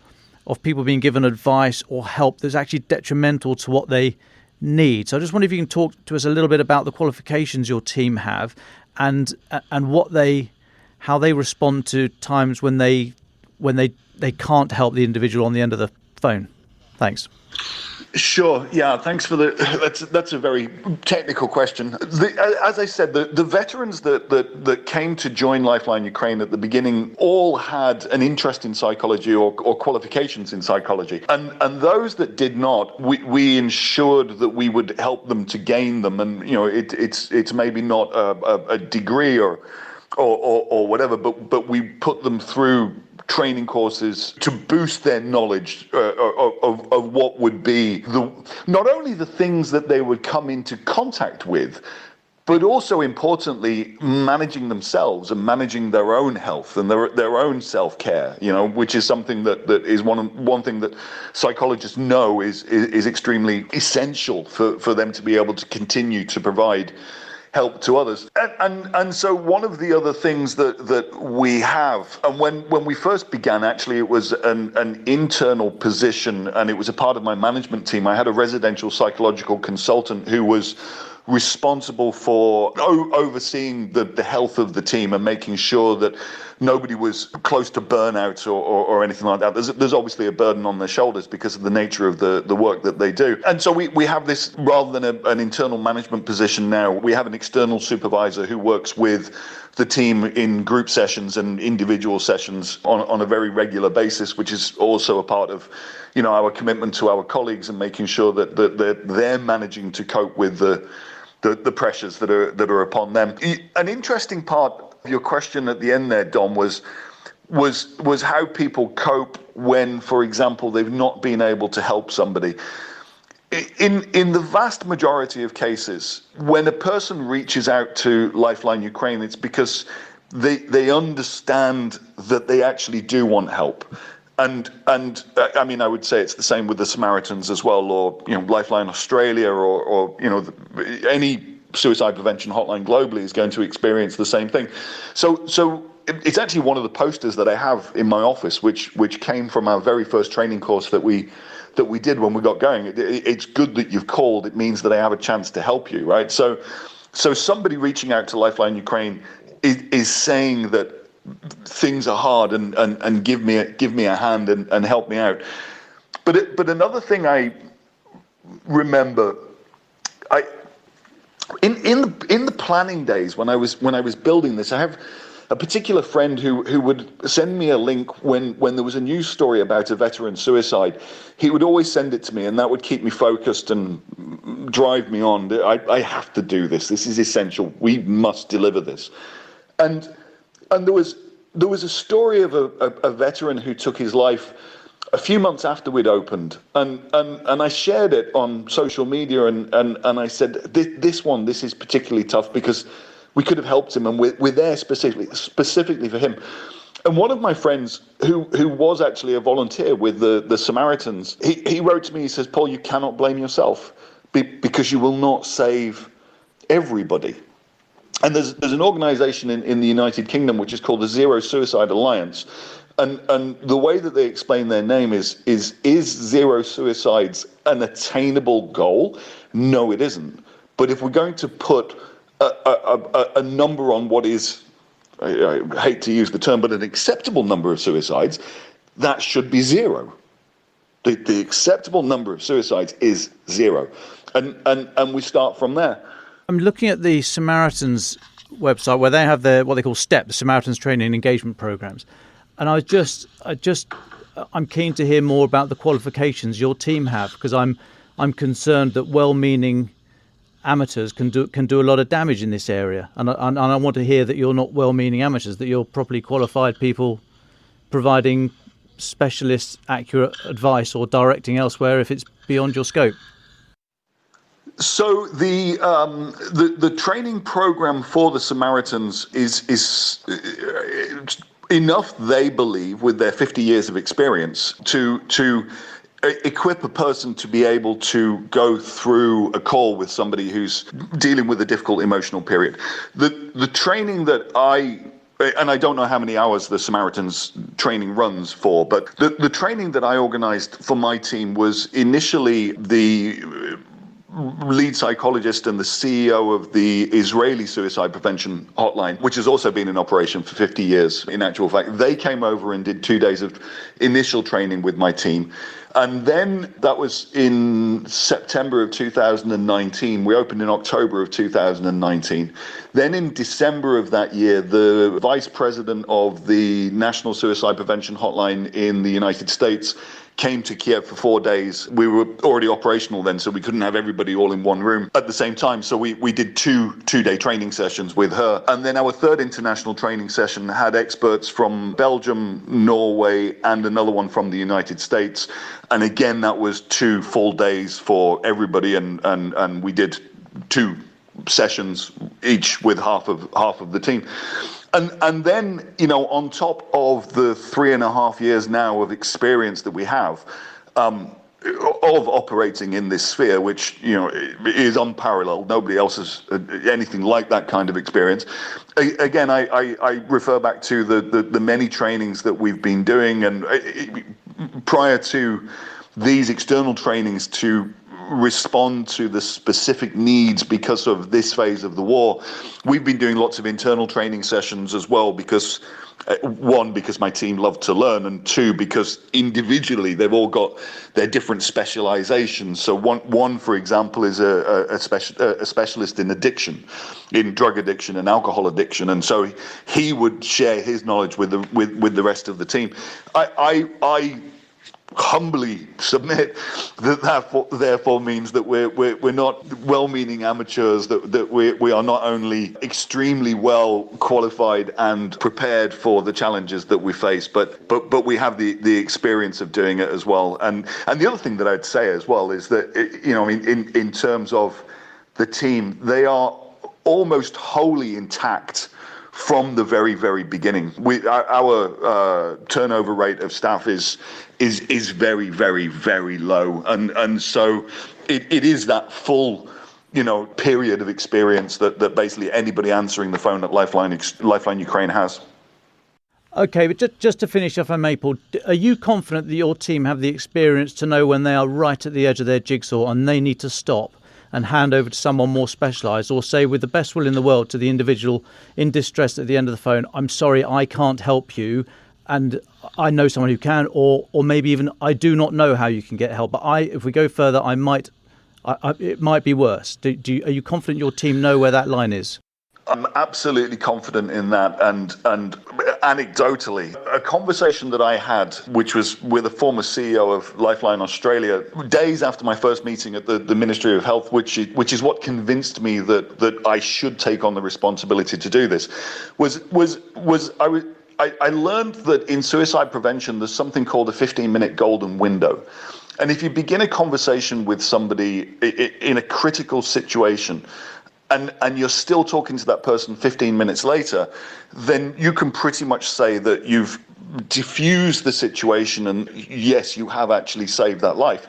Speaker 5: people being given advice or help that's actually detrimental to what they need. So I just wonder if you can talk to us a little bit about the qualifications your team have, and how they respond to times when they can't help the individual on the end of the phone. Thanks.
Speaker 7: Sure. Yeah. Thanks for that's a very technical question. As I said, the veterans that came to join Lifeline Ukraine at the beginning all had an interest in psychology or qualifications in psychology, and those that did not, we ensured that we would help them to gain them. And it's maybe not a degree or whatever, but we put them through training courses to boost their knowledge of what would be not only the things that they would come into contact with, but also importantly managing themselves and managing their own health and their own self-care, which is something that is one thing that psychologists know is extremely essential for them to be able to continue to provide help to others. And so one of the other things that we have, and when we first began, actually, it was an internal position, and it was a part of my management team. I had a residential psychological consultant who was responsible for overseeing the health of the team and making sure that nobody was close to burnout or anything like that. There's obviously a burden on their shoulders because of the nature of the work that they do. And so we have this, rather than an internal management position now, we have an external supervisor who works with the team in group sessions and individual sessions on a very regular basis, which is also a part of our commitment to our colleagues and making sure that they're managing to cope with the pressures that are upon them. An interesting part of your question at the end there, Dom, was how people cope when, for example, they've not been able to help somebody. In the vast majority of cases, when a person reaches out to Lifeline Ukraine, it's because they understand that they actually do want help. And I mean, I would say it's the same with the Samaritans as well, or Lifeline Australia, or any suicide prevention hotline globally is going to experience the same thing. So it's actually one of the posters that I have in my office, which came from our very first training course that we did when we got going. It's good that you've called. It means that I have a chance to help you, right? So somebody reaching out to Lifeline Ukraine is saying that things are hard and give me a hand and help me out. But another thing I remember, in the planning days when I was building this, I have a particular friend who would send me a link when there was a news story about a veteran suicide. He would always send it to me, and that would keep me focused and drive me on. I have to do this. This is essential. We must deliver this. And there was a story of a veteran who took his life a few months after we'd opened, and I shared it on social media, and I said, this is particularly tough because we could have helped him, and we're there specifically for him. And one of my friends who was actually a volunteer with the Samaritans, he wrote to me, he says, Paul, you cannot blame yourself because you will not save everybody. And there's an organization in the United Kingdom which is called the Zero Suicide Alliance. And the way that they explain their name is zero suicides an attainable goal? No, it isn't. But if we're going to put a number on what is, I hate to use the term, but an acceptable number of suicides, that should be zero. The acceptable number of suicides is zero. And we start from there.
Speaker 5: I'm looking at the Samaritans website where they have what they call STEP, the Samaritans Training and Engagement Programs. And I'm keen to hear more about the qualifications your team have, because I'm concerned that well-meaning amateurs can do a lot of damage in this area. And I want to hear that you're not well-meaning amateurs, that you're properly qualified people providing specialist accurate advice or directing elsewhere if it's beyond your scope.
Speaker 7: So the training program for the Samaritans is enough, they believe, with their 50 years of experience to equip a person to be able to go through a call with somebody who's dealing with a difficult emotional period. The training that and I don't know how many hours the Samaritans training runs for, but the training that I organized for my team was initially the lead psychologist and the CEO of the Israeli suicide prevention hotline, which has also been in operation for 50 years, in actual fact. They came over and did 2 days of initial training with my team. And then that was in September of 2019. We opened in October of 2019. Then in December of that year, the vice president of the National Suicide Prevention Hotline in the United States came to Kiev for 4 days. We were already operational then, so we couldn't have everybody all in one room at the same time. So we did two-day training sessions with her. And then our third international training session had experts from Belgium, Norway, and another one from the United States. And again, that was 2 full days for everybody. And we did 2 sessions each with half of the team. And then, on top of the 3.5 years now of experience that we have of operating in this sphere, which, is unparalleled. Nobody else has anything like that kind of experience. Again, I refer back to the many trainings that we've been doing. And prior to these external trainings to respond to the specific needs because of this phase of the war, we've been doing lots of internal training sessions as well, because one, because my team love to learn, and 2, because individually they've all got their different specializations. So one for example, is a specialist in addiction, in drug addiction and alcohol addiction, and so he would share his knowledge with the rest of the team. I humbly submit that therefore means that we're not well-meaning amateurs, that we are not only extremely well qualified and prepared for the challenges that we face, but we have the experience of doing it as well. And the other thing that I'd say as well is that in terms of the team, they are almost wholly intact from the very, very beginning. Our turnover rate of staff is very, very, very low, and so it is that full period of experience that basically anybody answering the phone at Lifeline Ukraine has.
Speaker 5: Okay, but just to finish off, Paul, are you confident that your team have the experience to know when they are right at the edge of their jigsaw and they need to stop and hand over to someone more specialised, or say with the best will in the world to the individual in distress at the end of the phone, I'm sorry, I can't help you, and I know someone who can, or maybe even I do not know how you can get help, but if we go further, it might be worse. Are you confident your team know where that line is?
Speaker 7: I'm absolutely confident in that, and anecdotally, a conversation that I had, which was with a former CEO of Lifeline Australia, days after my first meeting at the Ministry of Health, which is what convinced me that I should take on the responsibility to do this, I learned that in suicide prevention there's something called a 15-minute golden window. And if you begin a conversation with somebody in a critical situation, and you're still talking to that person 15 minutes later, then you can pretty much say that you've diffused the situation, and yes, you have actually saved that life.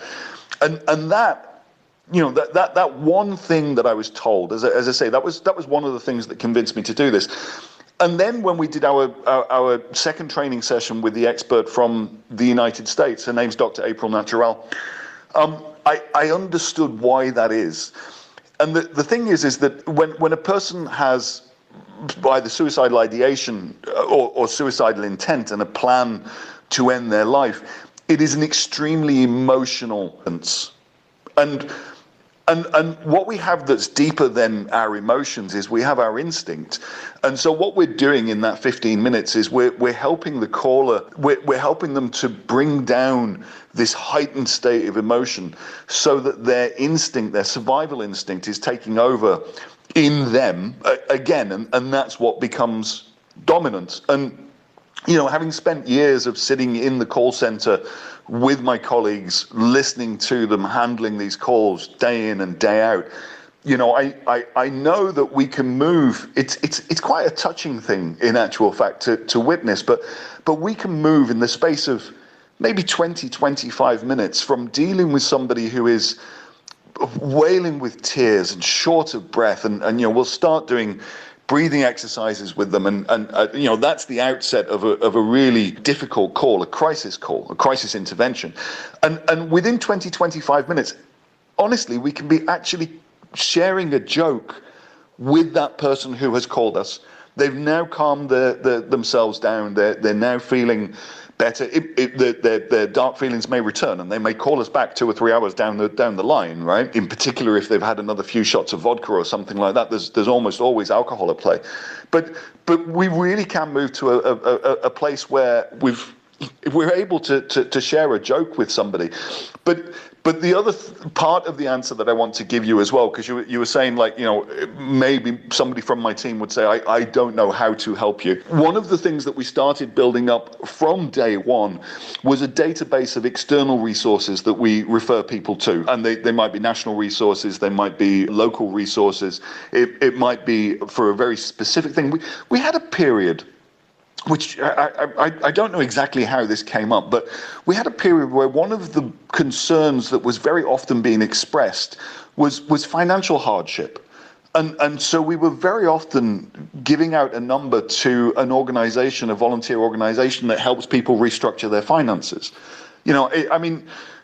Speaker 7: And that, that one thing that I was told, as I say, that was one of the things that convinced me to do this. And then when we did our second training session with the expert from the United States, her name's Dr. April Natural, I understood why that is. And the thing is that when a person has either suicidal ideation or suicidal intent and a plan to end their life, it is an extremely emotional sense. And what we have that's deeper than our emotions is we have our instinct. And so what we're doing in that 15 minutes is we're helping the caller, we're helping them to bring down this heightened state of emotion so that their instinct, their survival instinct, is taking over in them again. And that's what becomes dominant. And, having spent years of sitting in the call center with my colleagues, listening to them, handling these calls day in and day out, I know that we can move. It's quite a touching thing in actual fact to witness, but we can move in the space of maybe 20-25 minutes from dealing with somebody who is wailing with tears and short of breath, and we'll start doing breathing exercises with them, and that's the outset of a really difficult call, a crisis intervention, and within 20-25 minutes, honestly, we can be actually sharing a joke with that person who has called us. They've now calmed themselves down. They're now feeling better. Their dark feelings may return, and they may call us back 2 or 3 hours down the line, right? In particular, if they've had another few shots of vodka or something like that, there's almost always alcohol at play. But we really can move to a place where we're able to share a joke with somebody. But the other part of the answer that I want to give you as well, because you were saying, like, maybe somebody from my team would say, I don't know how to help you. One of the things that we started building up from day one was a database of external resources that we refer people to. And they might be national resources, they might be local resources, it might be for a very specific thing. We had a period, which I don't know exactly how this came up, but we had a period where one of the concerns that was very often being expressed was financial hardship. And so we were very often giving out a number to an organization, a volunteer organization that helps people restructure their finances.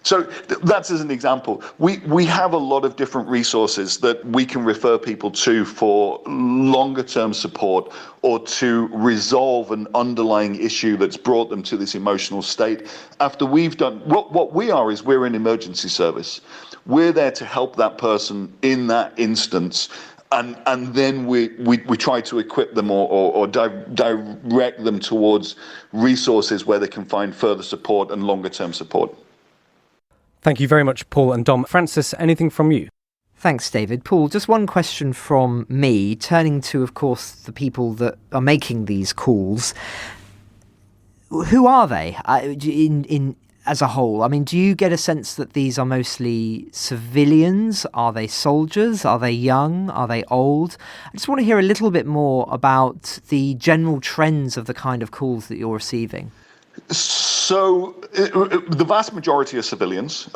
Speaker 7: So that's as an example. We have a lot of different resources that we can refer people to for longer term support or to resolve an underlying issue that's brought them to this emotional state. After we've done, what we are is we're an emergency service. We're there to help that person in that instance. And then we try to equip them or direct them towards resources where they can find further support and longer term support.
Speaker 1: Thank you very much, Paul and Dom. Francis, anything from you?
Speaker 6: Thanks, David. Paul, just one question from me, turning to, of course, the people that are making these calls. Who are they in as a whole? I mean, do you get a sense that these are mostly civilians? Are they soldiers? Are they young? Are they old? I just want to hear a little bit more about the general trends of the kind of calls that you're receiving.
Speaker 7: So the vast majority are civilians.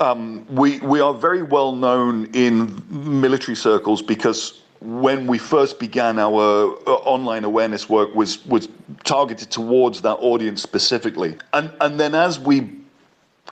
Speaker 7: We are very well known in military circles because when we first began our online awareness work was targeted towards that audience specifically. And then as we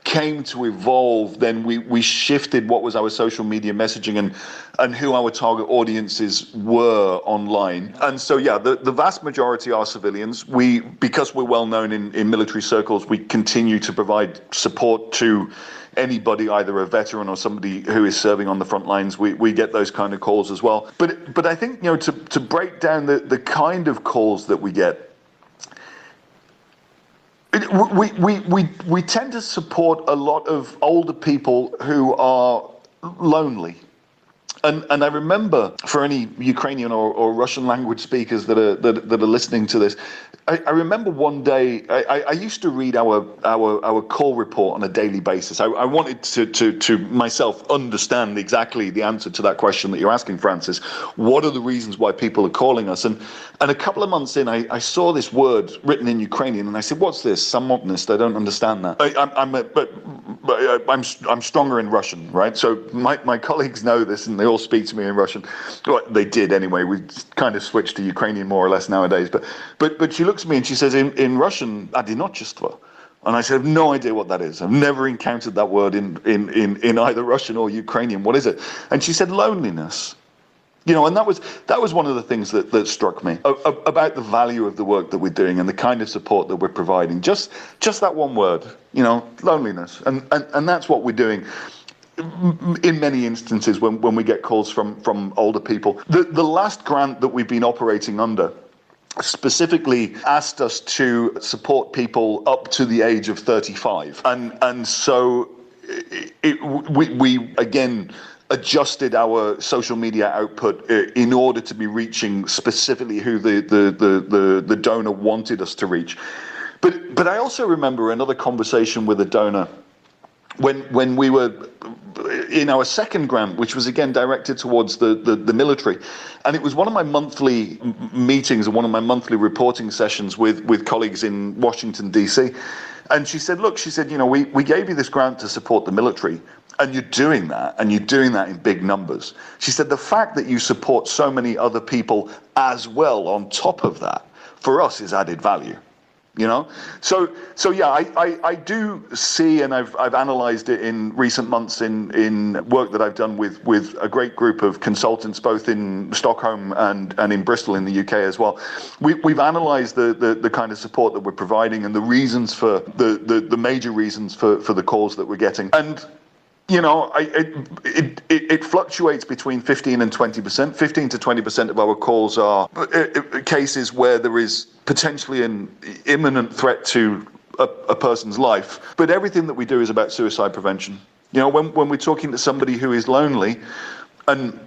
Speaker 7: came to evolve, then we shifted what was our social media messaging and who our target audiences were online. And so, yeah, the vast majority are civilians. Because we're well known in military circles, we continue to provide support to anybody, either a veteran or somebody who is serving on the front lines. We get those kind of calls as well. But I think, to break down the kind of calls that we get, we tend to support a lot of older people who are lonely. And I remember, for any Ukrainian or Russian language speakers that are listening to this, I remember one day I used to read our call report on a daily basis. I wanted to myself understand exactly the answer to that question that you're asking, Francis. What are the reasons why people are calling us? And a couple of months in, I saw this word written in Ukrainian, and I said, "What's this? Samaritans? I don't understand that." I'm stronger in Russian, right? So my colleagues know this, and they all speak to me in Russian. Well, they did anyway. We kind of switched to Ukrainian more or less nowadays. But she looks at me and she says, in Russian, "Одиночество." And I said, I have no idea what that is. I've never encountered that word in either Russian or Ukrainian. What is it? And she said, loneliness. And that was one of the things that struck me about the value of the work that we're doing and the kind of support that we're providing. Just that one word, loneliness. And that's what we're doing in many instances when we get calls from older people. The last grant that we've been operating under specifically asked us to support people up to the age of 35. And so we again adjusted our social media output in order to be reaching specifically who the donor wanted us to reach. But I also remember another conversation with a donor when we were in our second grant, which was again directed towards the military. And it was one of my monthly meetings and one of my monthly reporting sessions with colleagues in Washington, D.C. And she said, look, we gave you this grant to support the military, and you're doing that, in big numbers. She said, the fact that you support so many other people as well on top of that, for us, is added value. So yeah, I do see, and I've analysed it in recent months in work that I've done with a great group of consultants, both in Stockholm and in Bristol in the UK as well. We've analysed the kind of support that we're providing and the reasons for the major reasons for the calls that we're getting. And it fluctuates between 15 and 20%. 15 to 20% of our calls are cases where there is potentially an imminent threat to a person's life. But everything that we do is about suicide prevention. When we're talking to somebody who is lonely and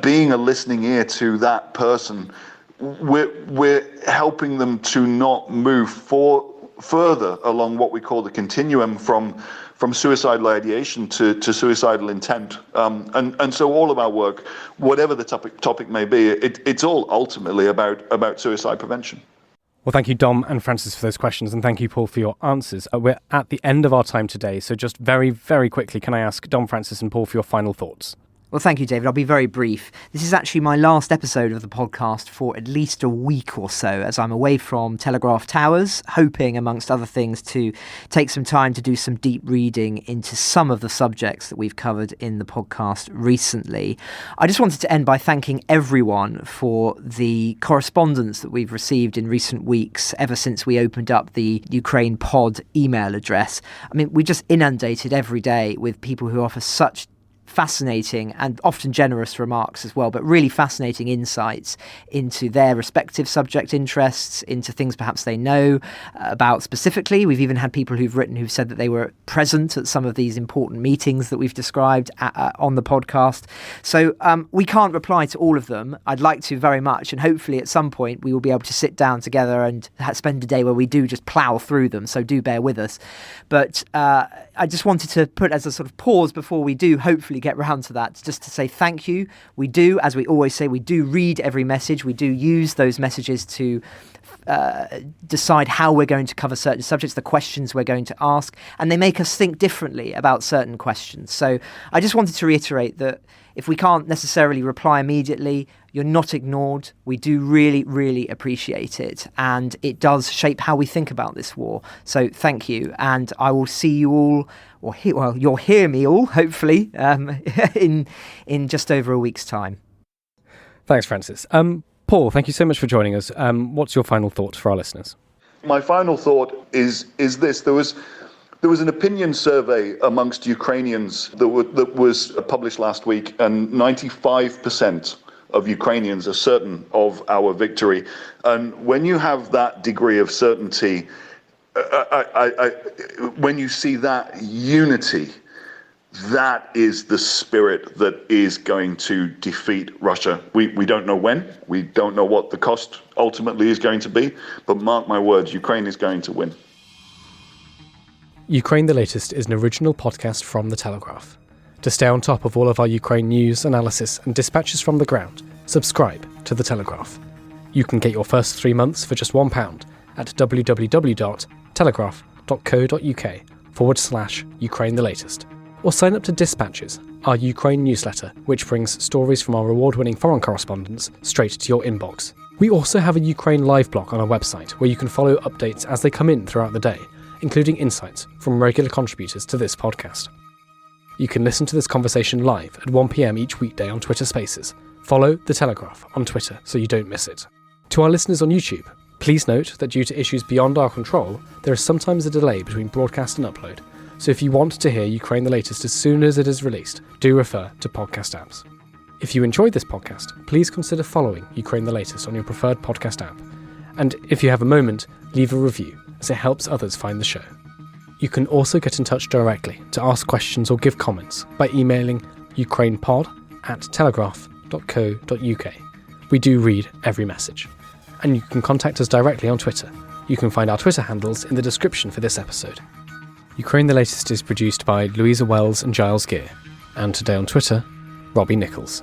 Speaker 7: being a listening ear to that person, we're helping them to not move further along what we call the continuum from suicidal ideation to suicidal intent. And so all of our work, whatever the topic may be, it's all ultimately about suicide prevention.
Speaker 1: Well, thank you, Dom and Francis, for those questions, and thank you, Paul, for your answers. We're at the end of our time today, so just very, very quickly, can I ask Dom, Francis and Paul for your final thoughts?
Speaker 6: Well, thank you, David. I'll be very brief. This is actually my last episode of the podcast for at least a week or so, as I'm away from Telegraph Towers, hoping, amongst other things, to take some time to do some deep reading into some of the subjects that we've covered in the podcast recently. I just wanted to end by thanking everyone for the correspondence that we've received in recent weeks, ever since we opened up the Ukraine pod email address. I mean, we're just inundated every day with people who offer such fascinating and often generous remarks as well, but really fascinating insights into their respective subject interests, into things perhaps they know about specifically. We've even had people who've said that they were present at some of these important meetings that we've described on the podcast. So we can't reply to all of them. I'd like to very much, and hopefully at some point we will be able to sit down together and spend a day where we do just plough through them, so do bear with us. But I just wanted to put as a sort of pause before we do hopefully get round to that, just to say thank you. We do, as we always say, we do read every message. We do use those messages to decide how we're going to cover certain subjects, the questions we're going to ask, and they make us think differently about certain questions. So I just wanted to reiterate that if we can't necessarily reply immediately, you're not ignored. We do really, really appreciate it. And it does shape how we think about this war. So thank you. And I will see you all, you'll hear me all, hopefully, in just over a week's time.
Speaker 1: Thanks, Francis. Paul, thank you so much for joining us. What's your final thoughts for our listeners?
Speaker 7: My final thought is this. There was an opinion survey amongst Ukrainians that was published last week, and 95% of Ukrainians are certain of our victory. And when you have that degree of certainty, when you see that unity, that is the spirit that is going to defeat Russia. We don't know when, we don't know what the cost ultimately is going to be, but mark my words, Ukraine is going to win.
Speaker 1: Ukraine the Latest is an original podcast from The Telegraph. To stay on top of all of our Ukraine news, analysis and dispatches from the ground, subscribe to The Telegraph. You can get your first 3 months for just £1 at www.telegraph.co.uk/Ukraine the Latest, or sign up to Dispatches, our Ukraine newsletter, which brings stories from our award-winning foreign correspondents straight to your inbox. We also have a Ukraine live blog on our website where you can follow updates as they come in throughout the day, including insights from regular contributors to this podcast. You can listen to this conversation live at 1 p.m. each weekday on Twitter Spaces. Follow The Telegraph on Twitter so you don't miss it. To our listeners on YouTube, please note that due to issues beyond our control, there is sometimes a delay between broadcast and upload, so if you want to hear Ukraine the Latest as soon as it is released, do refer to podcast apps. If you enjoyed this podcast, please consider following Ukraine the Latest on your preferred podcast app. And if you have a moment, leave a review, as it helps others find the show. You can also get in touch directly to ask questions or give comments by emailing ukrainepod@telegraph.co.uk. We do read every message. And you can contact us directly on Twitter. You can find our Twitter handles in the description for this episode. Ukraine the Latest is produced by Louisa Wells and Giles Gear, and today on Twitter, Robbie Nichols.